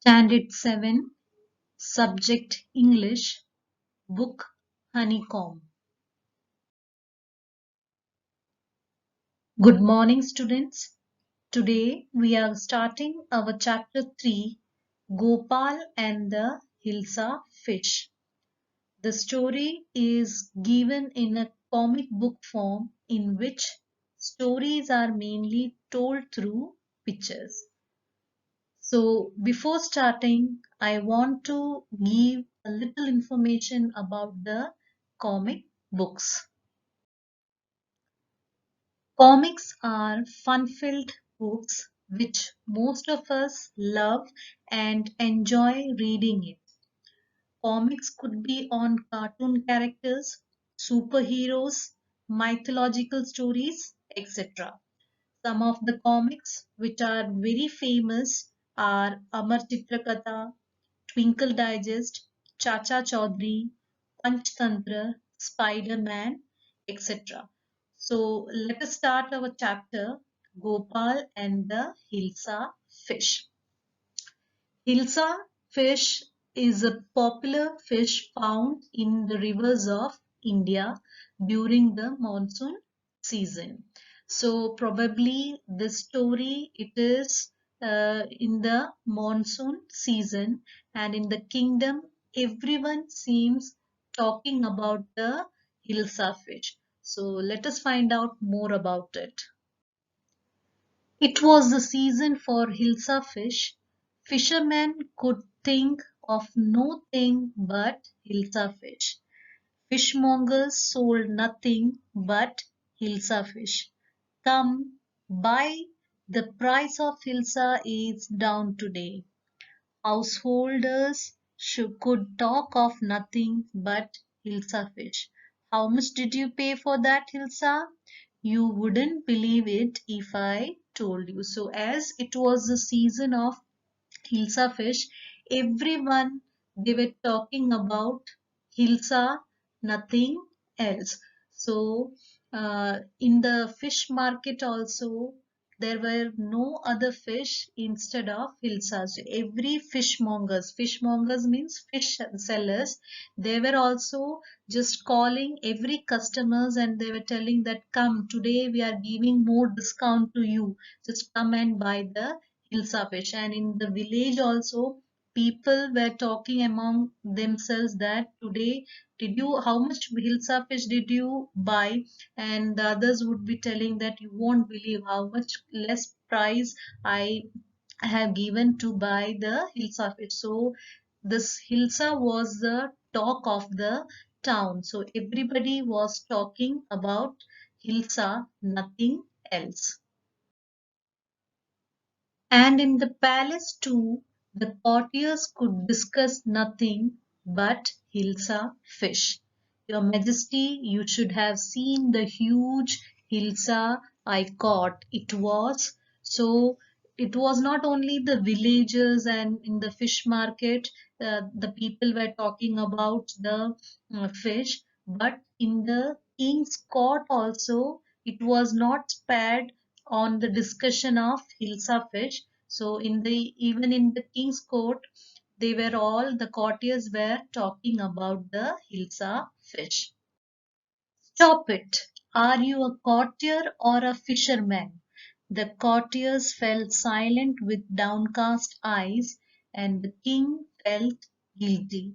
Standard 7, Subject English, Book Honeycomb. Good morning, students. Today we are starting our chapter 3, Gopal and the Hilsa Fish. The story is given in a comic book form in which stories are mainly told through pictures. So before starting, I want to give a little information about the comic books. Comics are fun-filled books which most of us love and enjoy reading it. Comics could be on cartoon characters, superheroes, mythological stories, etc. Some of the comics which are very famous are Amar Chitrakatha, Twinkle Digest, Chacha Chaudhary, Panchtantra, Spider-Man, etc. So let us start our chapter Gopal and the Hilsa fish. Hilsa fish is a popular fish found in the rivers of India during the monsoon season. So probably this story it is in the monsoon season, and in the kingdom everyone seems talking about the Hilsa fish. So let us find out more about it. It was the season for Hilsa fish. Fishermen could think of no thing but Hilsa fish. Fishmongers sold nothing but Hilsa fish. Come, buy, the price of Hilsa is down today. Householders could talk of nothing but Hilsa fish. How much did you pay for that Hilsa? You wouldn't believe it if I told you. So as it was the season of Hilsa fish, everyone they were talking about Hilsa, nothing else. So in the fish market also there were no other fish instead of Hilsa. So every fishmongers means fish sellers, they were also just calling every customers and they were telling that come today we are giving more discount to you. Just come and buy the Hilsa fish. And in the village also people were talking among themselves that today did you how much Hilsa fish did you buy, and the others would be telling that you won't believe how much less price I have given to buy the Hilsa fish. So this Hilsa was the talk of the town. So everybody was talking about Hilsa, nothing else. And in the palace too, the courtiers could discuss nothing but Hilsa fish. Your Majesty, you should have seen the huge Hilsa I caught. It was not only the villagers and in the fish market, the people were talking about the fish, but in the king's court also, it was not spared on the discussion of Hilsa fish. So even in the king's court, the courtiers were talking about the Hilsa fish. Stop it! Are you a courtier or a fisherman? The courtiers fell silent with downcast eyes, and the king felt guilty.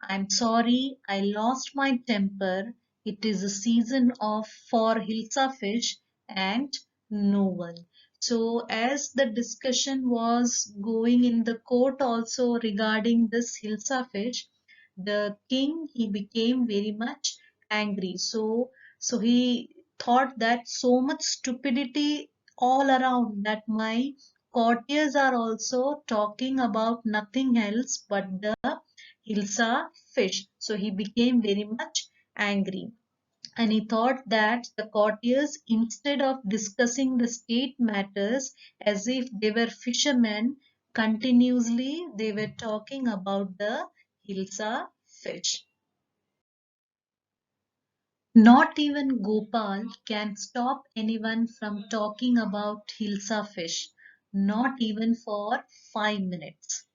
I'm sorry, I lost my temper. It is a season of for Hilsa fish and no one. So as the discussion was going in the court also regarding this Hilsa fish, the king he became very much angry. So he thought that so much stupidity all around that my courtiers are also talking about nothing else but the Hilsa fish. So he became very much angry. And he thought that the courtiers, instead of discussing the state matters as if they were fishermen, continuously they were talking about the Hilsa fish. Not even Gopal can stop anyone from talking about Hilsa fish, not even for 5 minutes.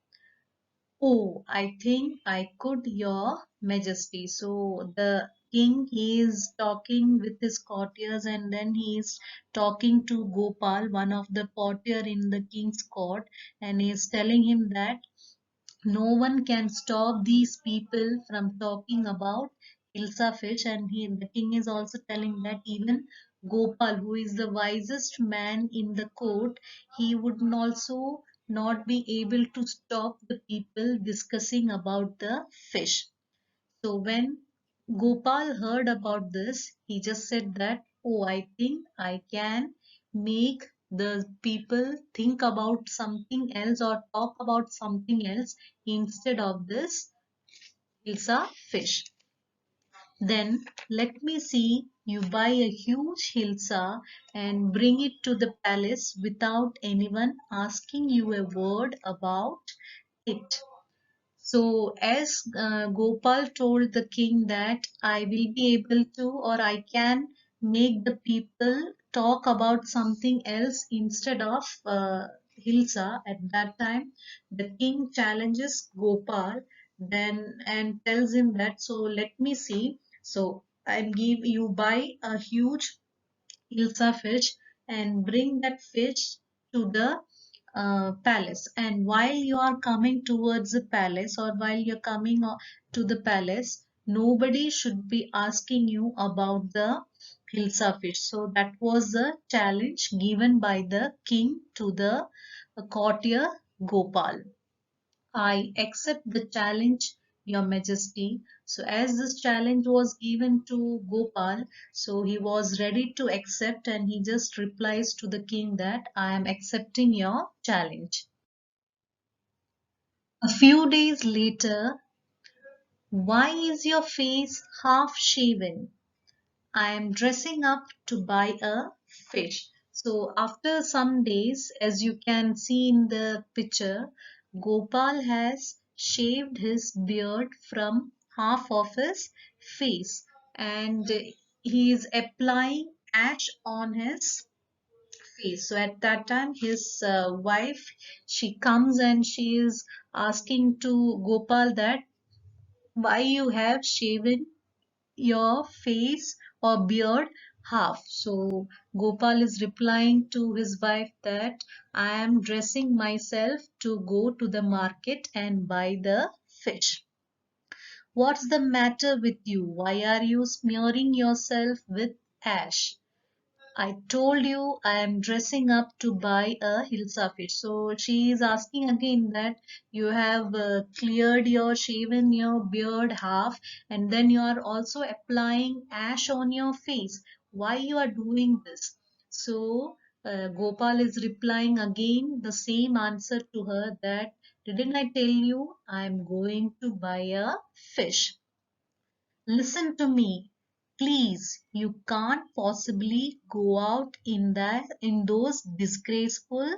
Oh, I think I could, Your Majesty. So the king, he is talking with his courtiers, and then he is talking to Gopal, one of the courtier in the king's court, and he is telling him that no one can stop these people from talking about Hilsa fish. And the king is also telling that even Gopal, who is the wisest man in the court, he would also not be able to stop the people discussing about the fish. So when Gopal heard about this, he just said that, oh, I think I can make the people think about something else or talk about something else instead of this Hilsa fish. Then let me see you buy a huge Hilsa and bring it to the palace without anyone asking you a word about it. So, as Gopal told the king that I will be able to, or I can make the people talk about something else instead of Hilsa, at that time, the king challenges Gopal then and tells him that, so let me see. So, I'll give you buy a huge Hilsa fish and bring that fish to the palace. And while you are coming towards the palace, or while you're coming to the palace, nobody should be asking you about the Hilsa fish. So that was the challenge given by the king to the courtier Gopal. I accept the challenge, Your Majesty. So, as this challenge was given to Gopal, so he was ready to accept, and he just replies to the king that I am accepting your challenge. A few days later, why is your face half shaven? I am dressing up to buy a fish. So after some days, as you can see in the picture, Gopal has shaved his beard from half of his face, and he is applying ash on his face. So at that time, his wife, she comes and she is asking to Gopal that why you have shaven your face or beard half. So Gopal is replying to his wife that I am dressing myself to go to the market and buy the fish. What's the matter with you? Why are you smearing yourself with ash? I told you I am dressing up to buy a Hilsa fish. So she is asking again that you have cleared your shaven your beard half, and then you are also applying ash on your face. Why you are doing this? So Gopal is replying again the same answer to her that didn't I tell you I am going to buy a fish? Listen to me. Please, you can't possibly go out in those disgraceful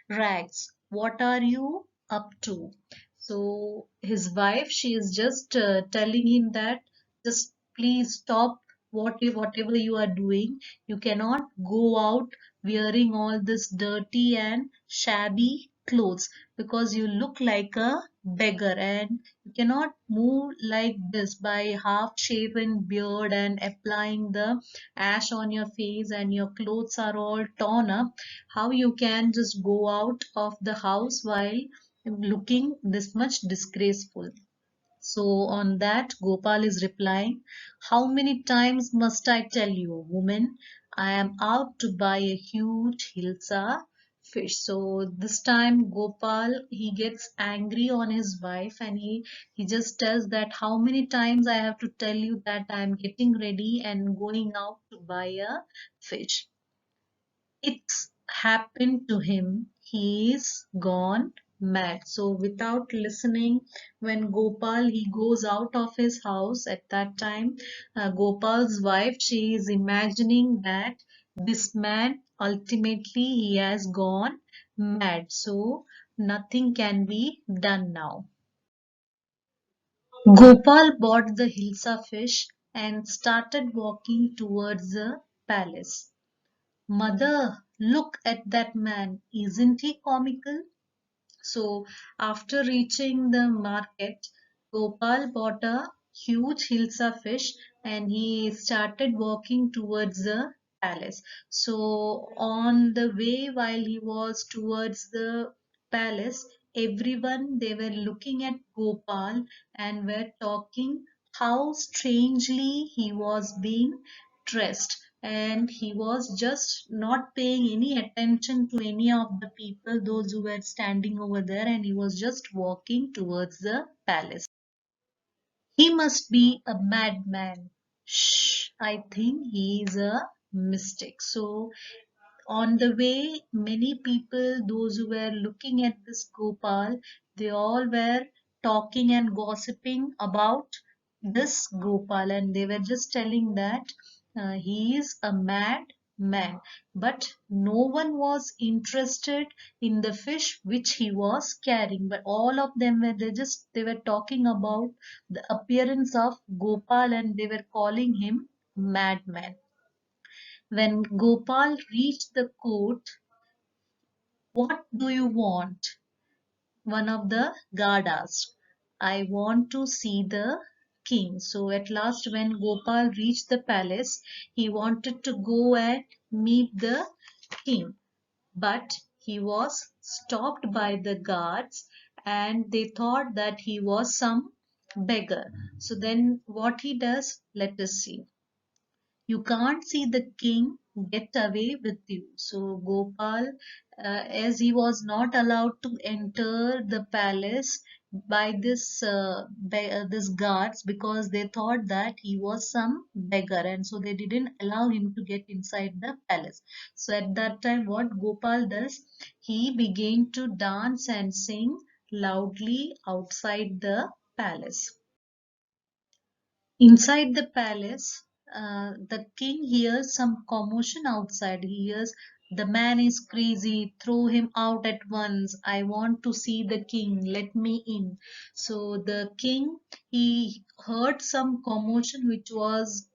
rags. What are you up to? So his wife, she is just telling him that just please stop whatever you are doing. You cannot go out wearing all this dirty and shabby clothes because you look like a beggar, and you cannot move like this by half shaven beard and applying the ash on your face and your clothes are all torn up. How you can just go out of the house while looking this much disgraceful? So on that, Gopal is replying, how many times must I tell you, woman? I am out to buy a huge Hilsa fish. So this time Gopal, he gets angry on his wife, and he just tells that how many times I have to tell you that I am getting ready and going out to buy a fish. It's happened to him. He's gone mad. So without listening, when Gopal he goes out of his house at that time, Gopal's wife, she is imagining that this man ultimately he has gone mad. So nothing can be done now. Gopal bought the Hilsa fish and started walking towards the palace. Mother, look at that man. Isn't he comical? So after reaching the market, Gopal bought a huge Hilsa fish and he started walking towards the palace. So on the way while he was towards the palace, everyone they were looking at Gopal and were talking how strangely he was being dressed, and he was just not paying any attention to any of the people those who were standing over there, and he was just walking towards the palace. He must be a madman. Shh, I think he is a mistake. So on the way, many people, those who were looking at this Gopal, they all were talking and gossiping about this Gopal, and they were just telling that he is a mad man. But no one was interested in the fish which he was carrying. But all of them were they were talking about the appearance of Gopal, and they were calling him madman. When Gopal reached the court, "What do you want?" one of the guard asked. "I want to see the king." So at last, when Gopal reached the palace, he wanted to go and meet the king. But he was stopped by the guards and they thought that he was some beggar. So then what he does, let us see. "You can't see the king, get away with you." So Gopal, as he was not allowed to enter the palace by this guards, because they thought that he was some beggar, and so they didn't allow him to get inside the palace. So at that time, what Gopal does, he began to dance and sing loudly outside the palace. Inside the palace, the king hears some commotion outside. He hears, "The man is crazy, throw him out at once. I want to see the king, let me in." So the king, he heard some commotion which was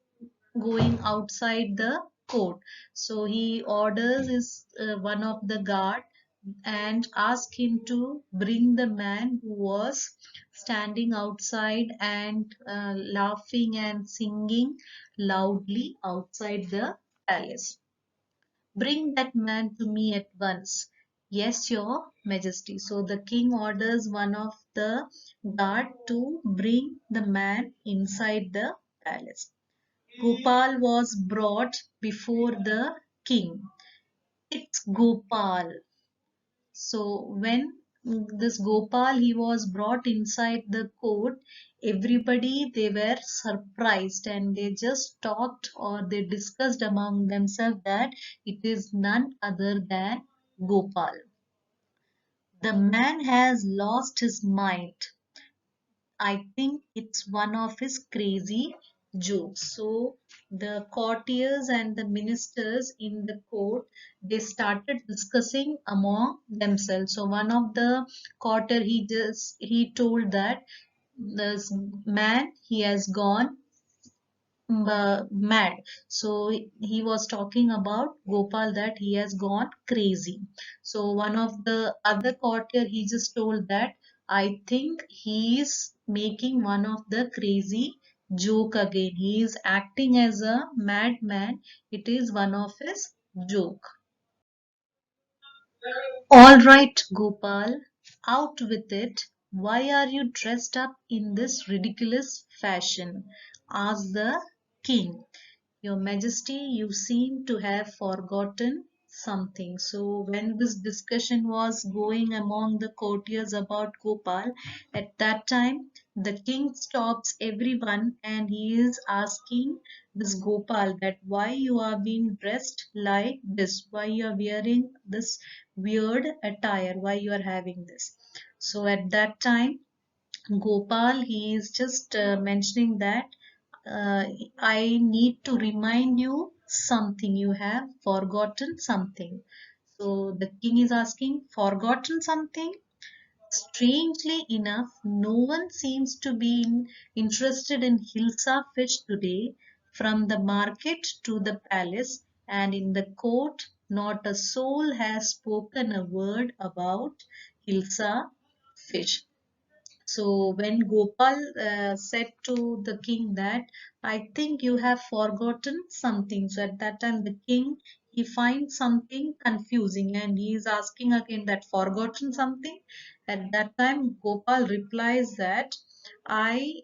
going outside the court. So he orders one of the guard and ask him to bring the man who was standing outside and laughing and singing loudly outside the palace. "Bring that man to me at once." "Yes, your majesty." So the king orders one of the guard to bring the man inside the palace. Gopal was brought before the king. "It's Gopal." So when this Gopal he was brought inside the court, everybody they were surprised and they just talked or they discussed among themselves that it is none other than Gopal. "The man has lost his mind. I think it's one of his crazy jokes." So the courtiers and the ministers in the court, they started discussing among themselves. So one of the courtier he told that this man he has gone mad. So he was talking about Gopal that he has gone crazy. So one of the other courtier he just told that I think he is making one of the crazy joke again. He is acting as a madman. It is one of his joke. "All right, Gopal, out with it. Why are you dressed up in this ridiculous fashion?" asked the king. "Your Majesty, you seem to have forgotten something." So when this discussion was going among the courtiers about Gopal, at that time the king stops everyone and he is asking this Gopal that why you are being dressed like this, why you are wearing this weird attire, why you are having this. So at that time Gopal he is just mentioning that uh, I need to remind you something. You have forgotten something. So the king is asking, "Forgotten something?" Strangely enough, no one seems to be interested in Hilsa fish today. From the market to the palace and in the court, not a soul has spoken a word about Hilsa fish. So when Gopal said to the king that I think you have forgotten something. So at that time the king, he finds something confusing and he is asking again that forgotten something. At that time Gopal replies that I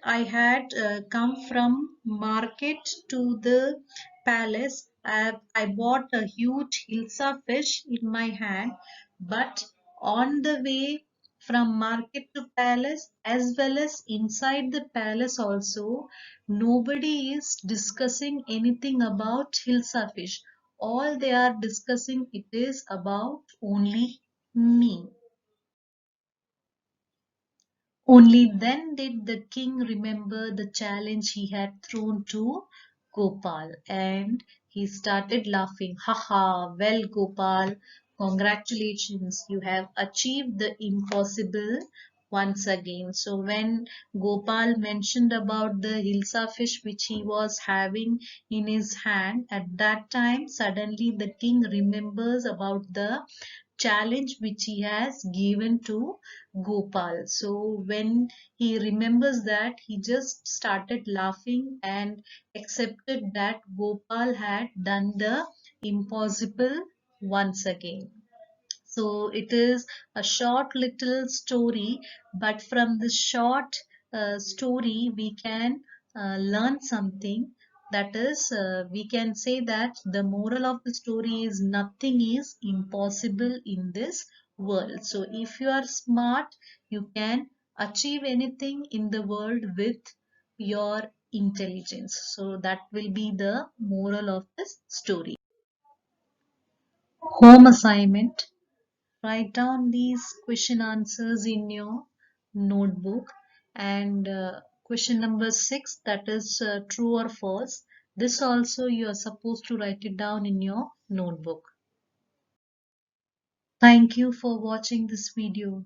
I had come from market to the palace. I bought a huge Hilsa fish in my hand, but on the way from market to palace as well as inside the palace also, nobody is discussing anything about Hilsa fish. All they are discussing it is about only me. Only then did the king remember the challenge he had thrown to Gopal, and he started laughing. Haha, well, Gopal, congratulations, you have achieved the impossible once again. So, when Gopal mentioned about the Hilsa fish which he was having in his hand, at that time, suddenly the king remembers about the challenge which he has given to Gopal. So when he remembers that, he just started laughing and accepted that Gopal had done the impossible once again. So it is a short little story, but from this short story, we can learn something. That is, we can say that the moral of the story is nothing is impossible in this world. So if you are smart, you can achieve anything in the world with your intelligence. So that will be the moral of this story. Home assignment. Write down these question answers in your notebook, and question number 6, that is true or false. This also you are supposed to write it down in your notebook. Thank you for watching this video.